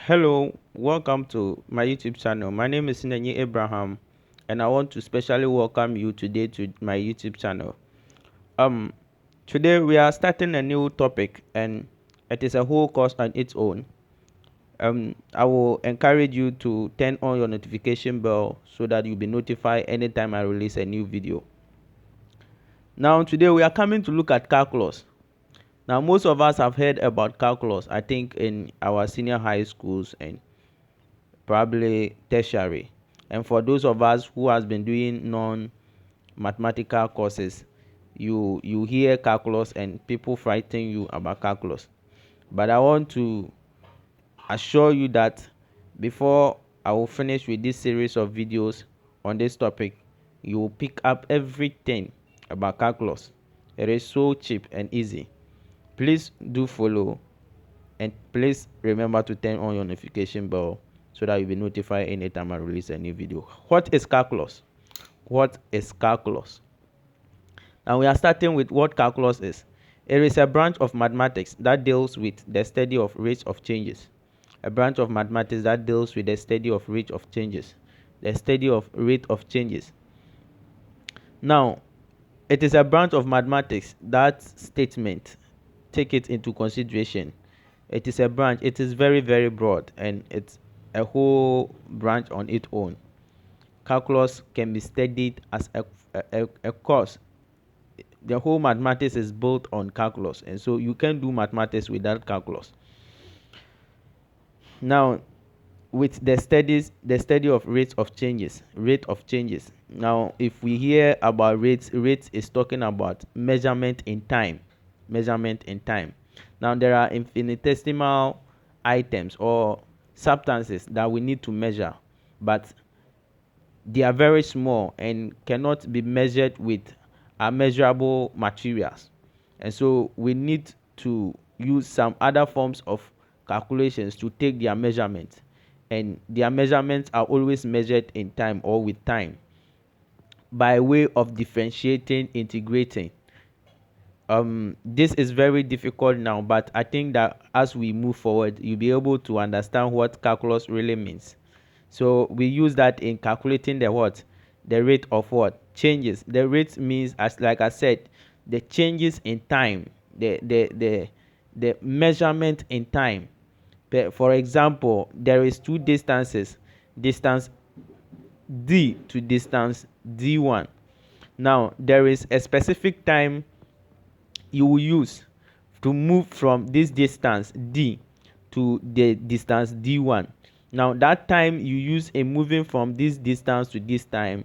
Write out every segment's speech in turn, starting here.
Hello, welcome to my YouTube channel. My name is Nenye Abraham, and I want to specially welcome you today to my YouTube channel. Today we are starting a new topic, and it is a whole course on its own. I will encourage you to turn on your notification bell so that you'll be notified anytime I release a new video. Now, today we are coming to look at calculus. Now, most of us have heard about calculus, I think, in our senior high schools and probably tertiary. And for those of us who has been doing non-mathematical courses, you hear calculus and people frighten you about calculus. But I want to assure you that before I will finish with this series of videos on this topic, you will pick up everything about calculus. It is so cheap and easy. Please do follow, and please remember to turn on your notification bell so that you'll be notified anytime I release a new video. What is calculus? What is calculus? And we are starting with what calculus is. It is a branch of mathematics that deals with the study of rates of changes. A branch of mathematics that deals with the study of rate of changes. The study of rate of changes. Now, it is a branch of mathematics. That statement, take it into consideration. It is a branch. It is very, very broad, and it's a whole branch on its own. Calculus can be studied as a course. The whole mathematics is built on calculus, and so you can do mathematics without calculus. Now, with the study of rates of changes. Now, if we hear about rates is talking about measurement in time. Now, there are infinitesimal items or substances that we need to measure, but they are very small and cannot be measured with measurable materials, and so we need to use some other forms of calculations to take their measurements, and their measurements are always measured in time or with time by way of differentiating, integrating. This is very difficult now, but I think that as we move forward, you'll be able to understand what calculus really means. So we use that in calculating the rate of what changes. The rate means, as like I said, the changes in time, the measurement in time. For example, there is two distances, distance d to distance d1. Now there is a specific time you will use to move from this distance d to the distance d1. Now that time you use in moving from this distance to this time,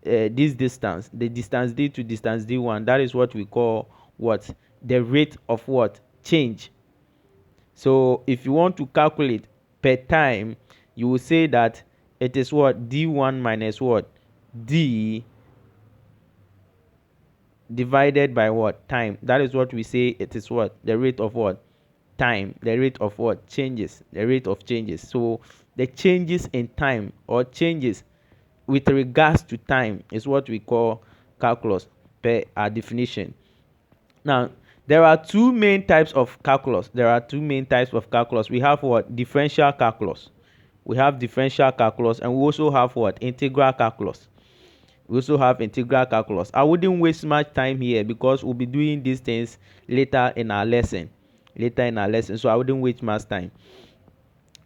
this distance, the distance d to distance d1, that is what we call what the rate of what change. So if you want to calculate per time, you will say that it is what d1 minus what d divided by what time. That is what we say it is what the rate of what time, the rate of what changes, the rate of changes. So the changes in time or changes with regards to time is what we call calculus per our definition. Now there are two main types of calculus. We have what differential calculus. We have differential calculus, and we also have what integral calculus. I wouldn't waste much time here because we'll be doing these things later in our lesson. So I wouldn't waste much time.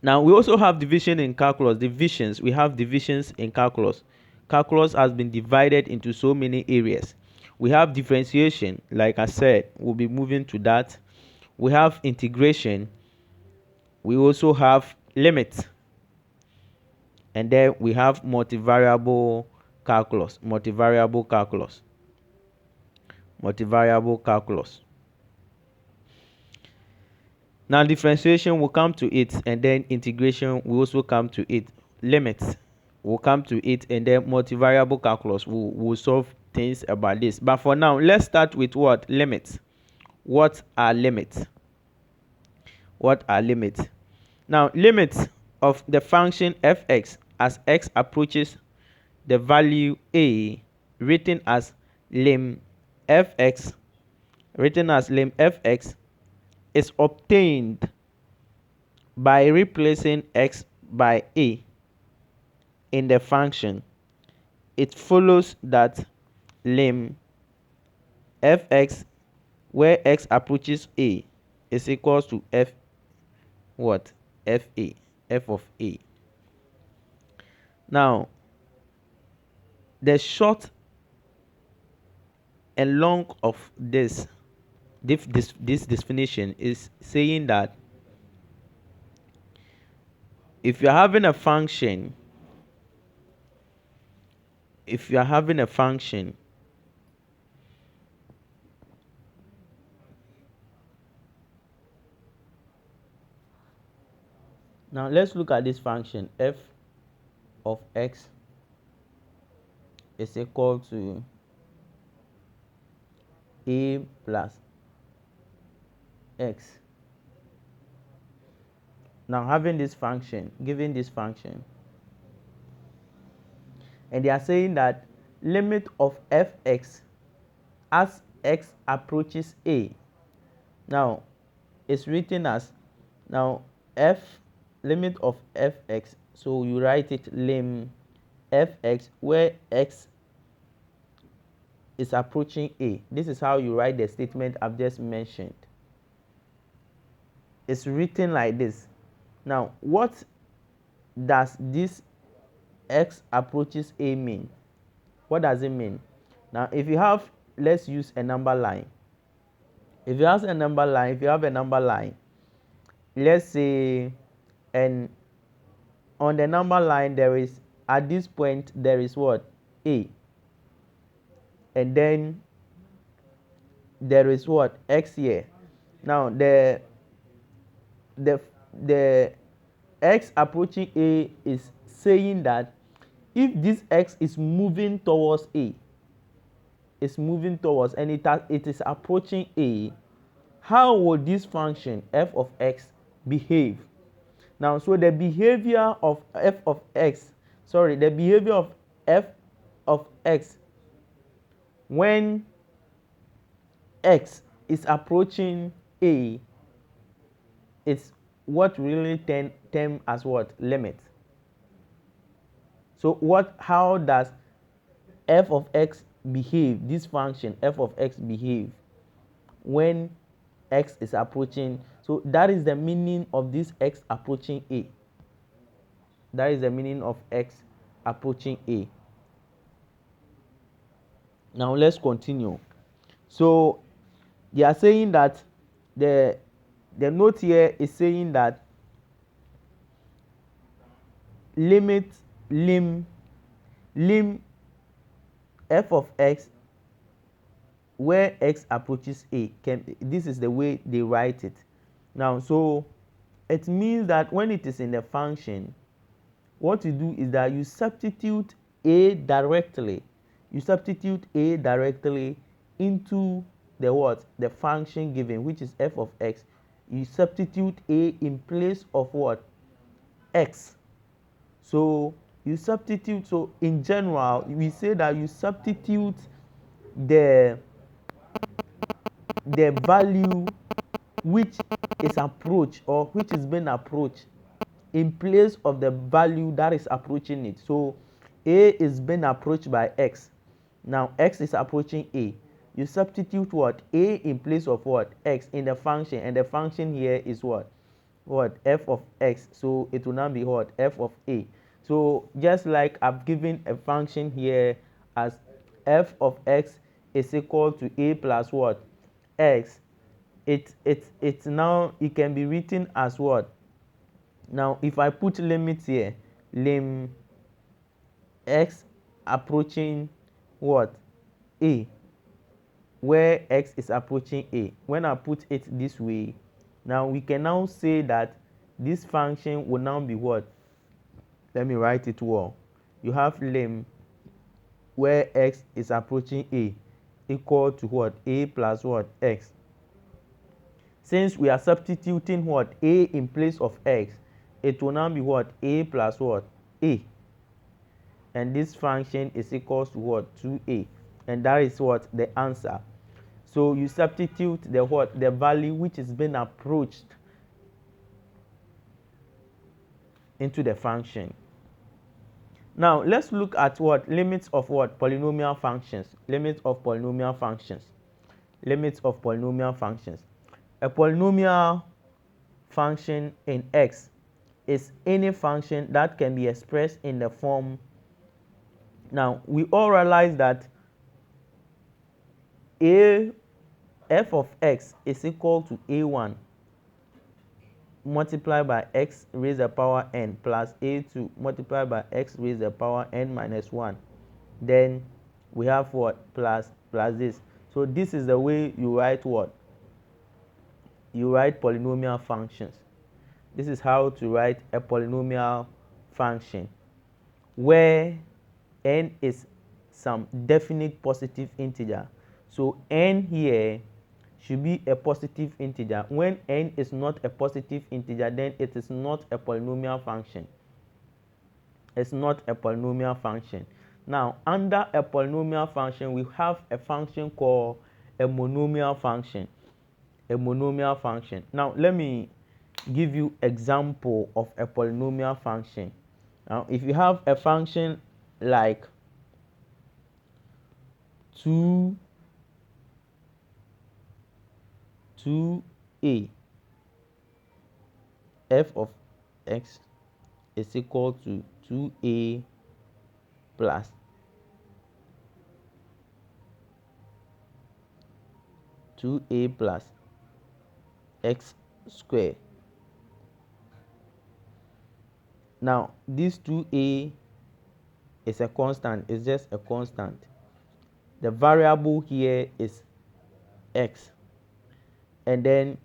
Now we also have division in calculus. We have divisions in calculus. Calculus has been divided into so many areas. We have differentiation, like I said, we'll be moving to that. We have integration. We also have limits. And then we have multivariable calculus. Now differentiation will come to it, and then integration will also come to it. Limits will come to it, and then multivariable calculus will solve things about this. But for now, let's start with what limits. What are limits? Now limits of the function fx as x approaches the value a, written as lim fx is obtained by replacing x by a in the function, it follows that lim fx where x approaches a is equals to f what f of a. Now the short and long of this definition is saying that if you're having a function, if you're having a function now let's look at this function f of x is equal to a plus x. Now having this function, given this function, and they are saying that limit of fx as x approaches a. Now it's written as now f limit of fx, so you write it lim fx where x is approaching a. This is how you write the statement I've just mentioned. It's written like this. Now what does this x approaches a mean? What does it mean? Now if you have, let's use a number line. If you have a number line, let's say, and on the number line there is, at this point there is what? A. And then there is what? X here. Now the x approaching a is saying that if this x is moving towards a, and it is approaching a, how would this function f of x behave? Now so the behavior of f of x when x is approaching a, it's what really term as what? Limit. So how does f of x behave, this function f of x behave when x is approaching? So that is the meaning of this x approaching a. That is the meaning of x approaching a. Now let's continue. So they are saying that the note here is saying that lim f of x where x approaches a, this is the way they write it. Now so it means that when it is in the function, what you do is that you substitute a directly. Into the what? The function given, which is f of x. You substitute a in place of what? X. So you substitute, so in general we say that you substitute the value which is approached or which is being approached in place of the value that is approaching it. So a is being approached by x. Now x is approaching a. You substitute what? A in place of what? X in the function, and the function here is what? F of x. So it will now be what? F of a. So just like I've given a function here as f of x is equal to a plus what? X. It's now, it can be written as what? Now if I put limits here, lim x approaching what? A, where x is approaching a. When I put it this way, now we can now say that this function will now be what? Let me write it well. You have lim where x is approaching a equal to what? A plus what? X. Since we are substituting what? A in place of x, it will now be what? A plus what? A. And this function is equals to what? 2a. And that is what? The answer. So you substitute the what? The value which is being approached into the function. Now let's look at what limits of what polynomial functions. Limits of polynomial functions. Limits of polynomial functions. A polynomial function in X is any function that can be expressed in the form. Now we all realize that f of x is equal to a1 multiplied by x raised to the power n plus a2 multiplied by x raised to the power n minus 1. Then we have what? Plus this. So this is the way you write what? You write polynomial functions. This is how to write a polynomial function where n is some definite positive integer. So n here should be a positive integer. When n is not a positive integer, then it is not a polynomial function. It's not a polynomial function. Now, under a polynomial function, we have a function called a monomial function. A monomial function. Now, let me give you example of a polynomial function. Now, if you have a function like 2a f of x is equal to 2a plus x squared. Now this 2a is a constant, it's just a constant. The variable here is x, and then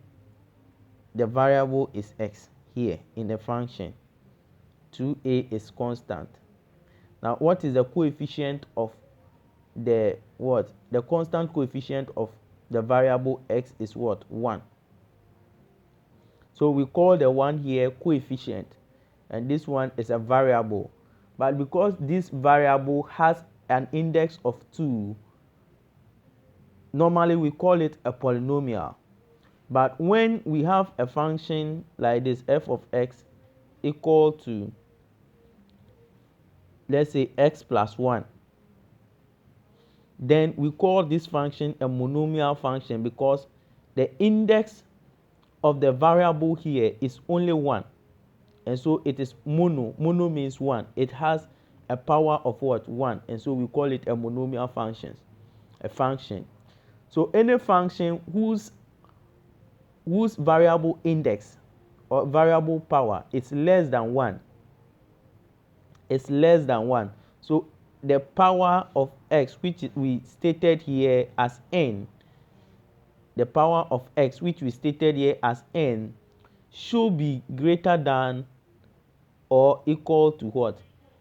the variable is x here in the function. 2a is constant. Now what is the coefficient of the what? The constant coefficient of the variable x is what? 1. So we call the one here coefficient, and this one is a variable. But because this variable has an index of 2, normally we call it a polynomial. But when we have a function like this, f of x equal to, let's say, x plus 1, then we call this function a monomial function because the index of the variable here is only 1. And so it is mono. Mono means 1. It has a power of what? 1. And so we call it a monomial function. A function. So any function whose variable index or variable power is less than 1. It's less than 1. So the power of x, which we stated here as n, the power of x, which we stated here as n, should be greater than or equal to what?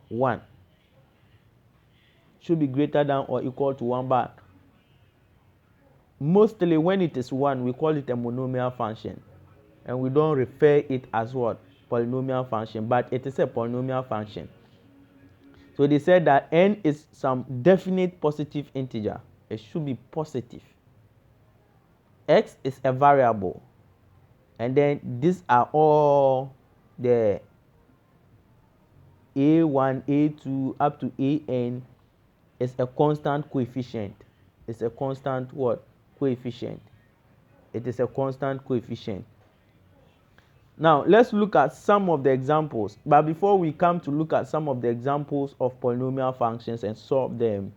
1. Should be greater than or equal to 1, but mostly when it is 1, we call it a monomial function, and we don't refer it as what? Polynomial function, but it is a polynomial function. So they said that n is some definite positive integer. It should be positive. X is a variable, and then these are all the a1, a2 up to an is a constant coefficient. It's a constant what? Coefficient. It is a constant coefficient. Now let's look at some of the examples. But before we come to look at some of the examples of polynomial functions and solve them,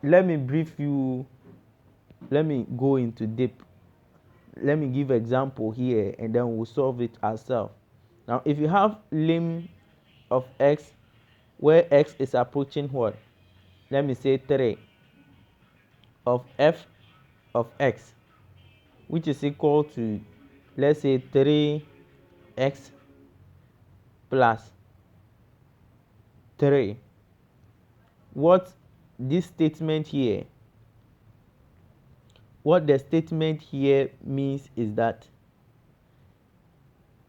let me brief you. Let me go into deep. Let me give example here, and then we'll solve it ourselves. Now if you have lim of x where x is approaching what? Let me say 3 of f of x, which is equal to, let's say, 3x plus 3. What this statement here, what the statement here means is that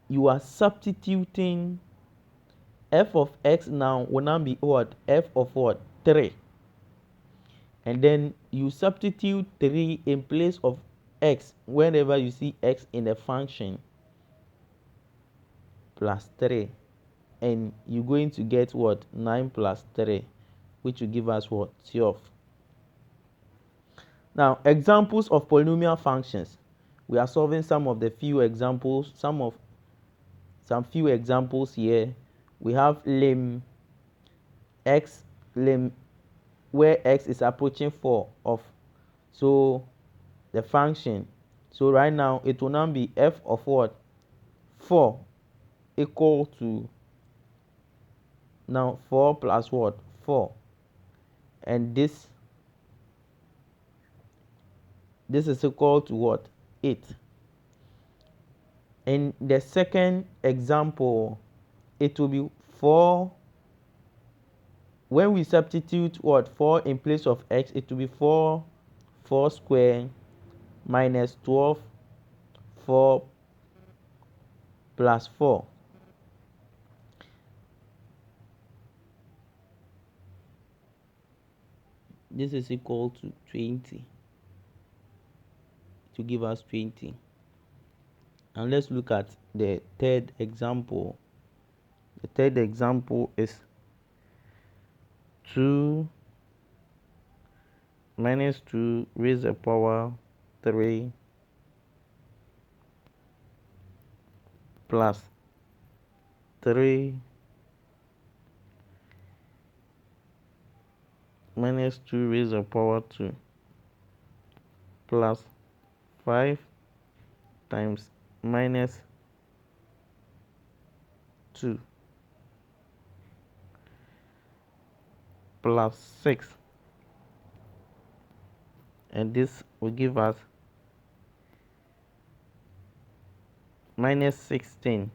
you are substituting f of x now will now be what? F of what? 3. And then you substitute 3 in place of x whenever you see x in a function, plus 3, and you're going to get what? 9 plus 3, which will give us what? 12. Now, examples of polynomial functions. We are solving some of the few examples, some few examples here. We have lim x, lim where x is approaching 4 of, so the function, so right now it will now be f of what? 4 equal to, now 4 plus what? 4, and this is equal to what? 8. In the second example, it will be 4. When we substitute what? 4 in place of x, it will be 4 square minus 12 4 plus 4. This is equal to 20, to give us 20. And let's look at the third example. The third example is 2 minus 2 raised to the power 3 plus 3 minus 2 raised to the power 2 plus 5 times minus 2 plus 6, and this will give us minus 16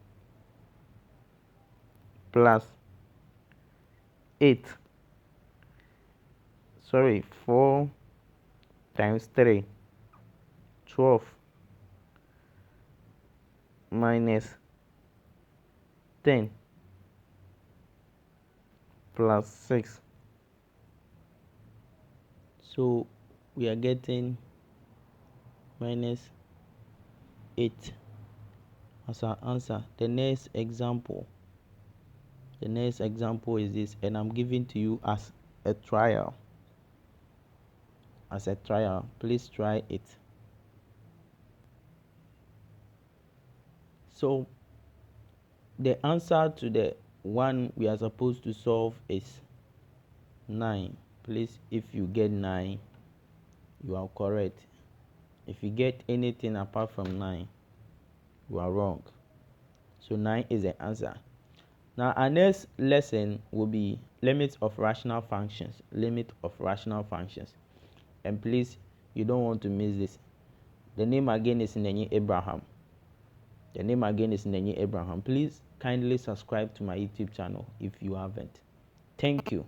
plus 8, 4 times 3, 12 minus 10 plus 6. So we are getting minus 8 as our answer. The next example is this, and I'm giving to you as a trial. Please try it. So the answer to the one we are supposed to solve is 9. Please, if you get 9, you are correct. If you get anything apart from 9, you are wrong. So 9 is the answer. Now our next lesson will be limits of rational functions. And please, you don't want to miss this. The name again is Nenye Abraham. Please kindly subscribe to my YouTube channel if you haven't. Thank you.